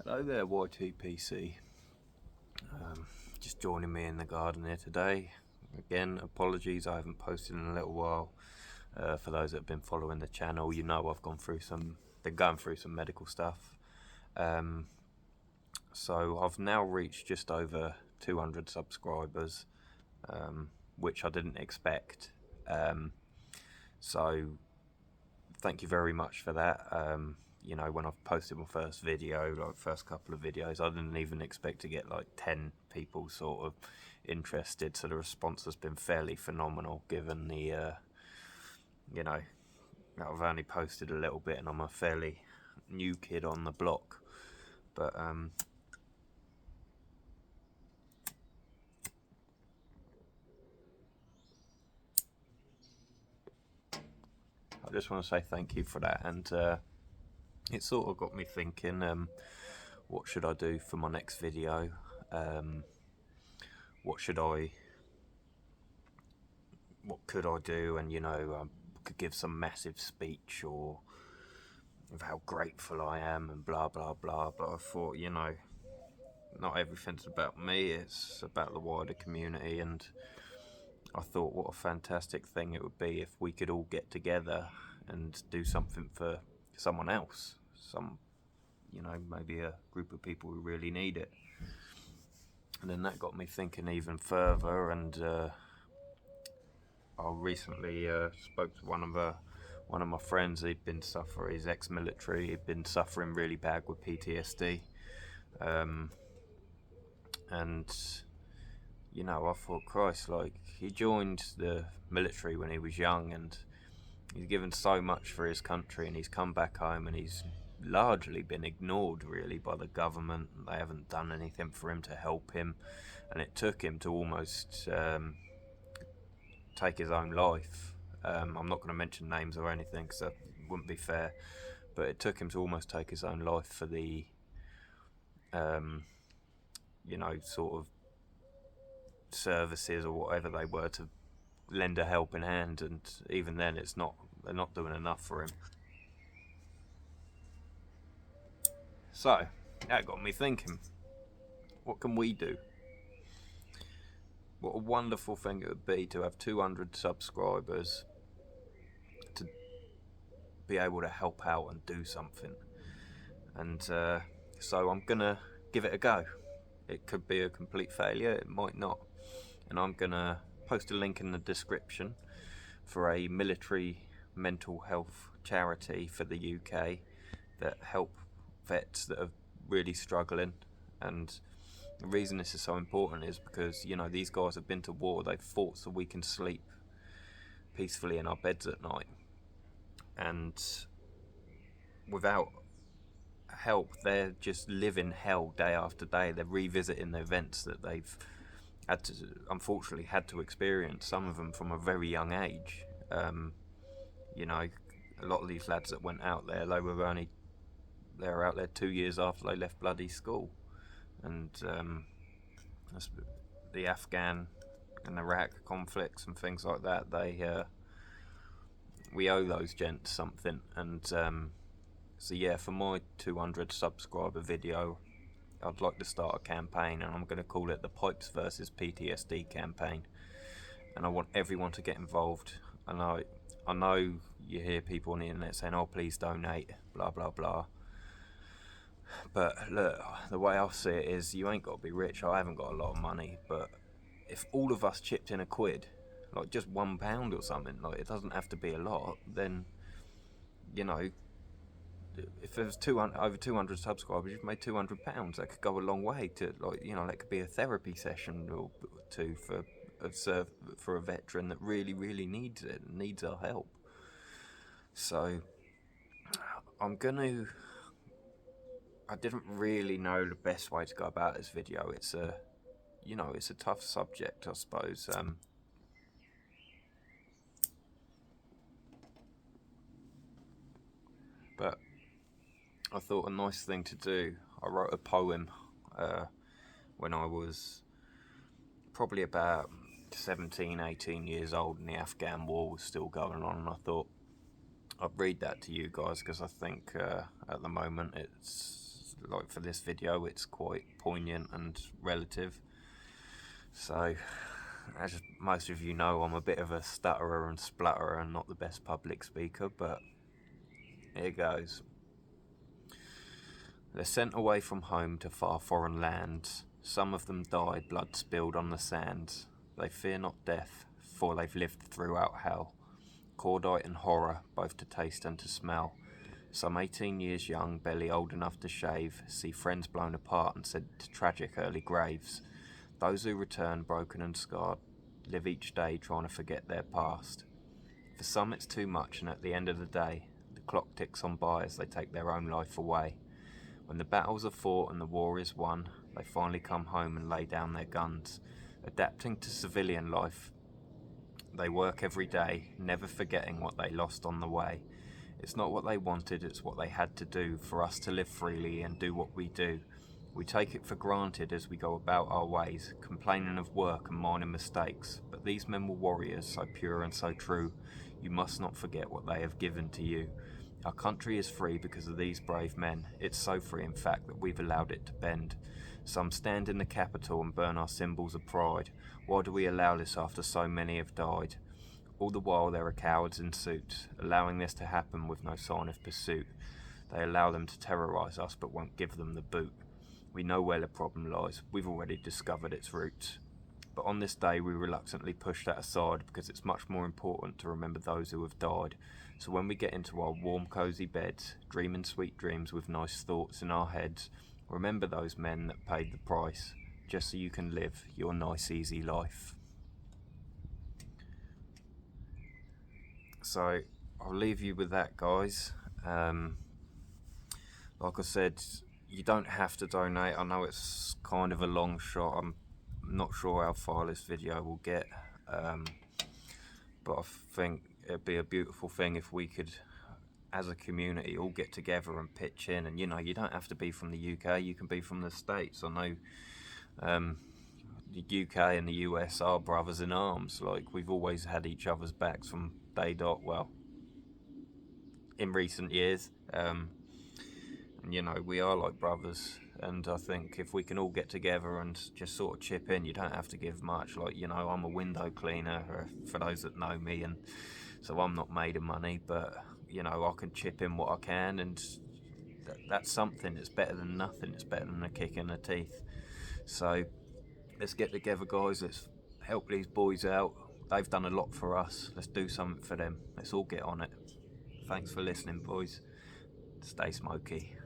Hello there, YTPC. Just joining me in the garden here today. Again, apologies, I haven't posted in a little while. For those that have been following the channel, you know I've been going through some medical stuff. So I've now reached just over 200 subscribers, which I didn't expect. So thank you very much for that. When I've posted my first video, like first couple of videos, I didn't even expect to get like 10 people sort of interested. So the response has been fairly phenomenal, given the, I've only posted a little bit and I'm a fairly new kid on the block. But I just want to say thank you for that, and it sort of got me thinking, what should I do for my next video? What could I do? And I could give some massive speech or of how grateful I am and blah blah blah, but I thought, not everything's about me, it's about the wider community. And I thought what a fantastic thing it would be if we could all get together and do something for someone else, maybe a group of people who really need it. And then that got me thinking even further, and I recently spoke to one of my friends. He's ex-military, he'd been suffering really bad with PTSD, and I thought, Christ, like, he joined the military when he was young and he's given so much for his country, and he's come back home and he's largely been ignored really by the government. They haven't done anything for him to help him, and it took him to almost take his own life. I'm not going to mention names or anything because that wouldn't be fair, but it took him to almost take his own life for the sort of services or whatever they were to lend a helping hand, and even then they're not doing enough for him. So that got me thinking, what can we do? What a wonderful thing it would be to have 200 subscribers, to be able to help out and do something. And so I'm gonna give it a go. It could be a complete failure, it might not. And I'm gonna post a link in the description for a military mental health charity for the UK that help vets that are really struggling. And the reason this is so important is because these guys have been to war, they've fought so we can sleep peacefully in our beds at night, and without help they're just living hell day after day. They're revisiting the events that they've unfortunately had to experience, some of them from a very young age. A lot of these lads that went out there, they were out there 2 years after they left bloody school. And the Afghan and Iraq conflicts and things like that, we owe those gents something. And so yeah, for my 200 subscriber video, I'd like to start a campaign, and I'm going to call it the Pipes versus PTSD campaign. And I want everyone to get involved. And I know you hear people on the internet saying, oh, please donate, blah blah blah. But look, the way I see it is, you ain't got to be rich. I haven't got a lot of money, but if all of us chipped in a quid, like just £1 or something, like it doesn't have to be a lot, then if there's over 200 subscribers, you've made £200. That could go a long way to, that could be a therapy session or two for a veteran that really, really needs it, needs our help. So I didn't really know the best way to go about this video. It's a tough subject, I suppose. But I thought a nice thing to do, I wrote a poem when I was probably about 17, 18 years old, and the Afghan war was still going on, and I thought I'd read that to you guys, because I think at the moment it's like for this video, it's quite poignant and relative. So, as most of you know, I'm a bit of a stutterer and splutterer and not the best public speaker, but here goes. They're sent away from home to far foreign lands. Some of them die, blood spilled on the sands. They fear not death, for they've lived throughout hell. Cordite and horror, both to taste and to smell. Some 18 years young, barely old enough to shave, see friends blown apart and sent to tragic early graves. Those who return broken and scarred live each day trying to forget their past. For some it's too much, and at the end of the day, the clock ticks on by as they take their own life away. When the battles are fought and the war is won, they finally come home and lay down their guns. Adapting to civilian life, they work every day, never forgetting what they lost on the way. It's not what they wanted, it's what they had to do for us to live freely and do what we do. We take it for granted as we go about our ways, complaining of work and minor mistakes. But these men were warriors, so pure and so true. You must not forget what they have given to you. Our country is free because of these brave men. It's so free, in fact, that we've allowed it to bend. Some stand in the Capitol and burn our symbols of pride. Why do we allow this after so many have died? All the while there are cowards in suits, allowing this to happen with no sign of pursuit. They allow them to terrorise us but won't give them the boot. We know where the problem lies, we've already discovered its roots. But on this day we reluctantly push that aside because it's much more important to remember those who have died. So when we get into our warm cosy beds, dreaming sweet dreams with nice thoughts in our heads, remember those men that paid the price, just so you can live your nice easy life. So I'll leave you with that, guys. Like I said, you don't have to donate. I know it's kind of a long shot. I'm not sure how far this video will get, but I think it'd be a beautiful thing if we could, as a community, all get together and pitch in. And you know, you don't have to be from the UK, you can be from the States. I know the UK and the US are brothers in arms. Like, we've always had each other's backs from day dot, well, in recent years. And you know, we are like brothers, and I think if we can all get together and just sort of chip in, you don't have to give much. Like, you know, I'm a window cleaner, for those that know me, and so I'm not made of money, but you know, I can chip in what I can, and that's something. It's better than nothing. It's better than a kick in the teeth. So let's get together, guys. Let's help these boys out. They've done a lot for us. Let's do something for them. Let's all get on it. Thanks for listening, boys. Stay smoky.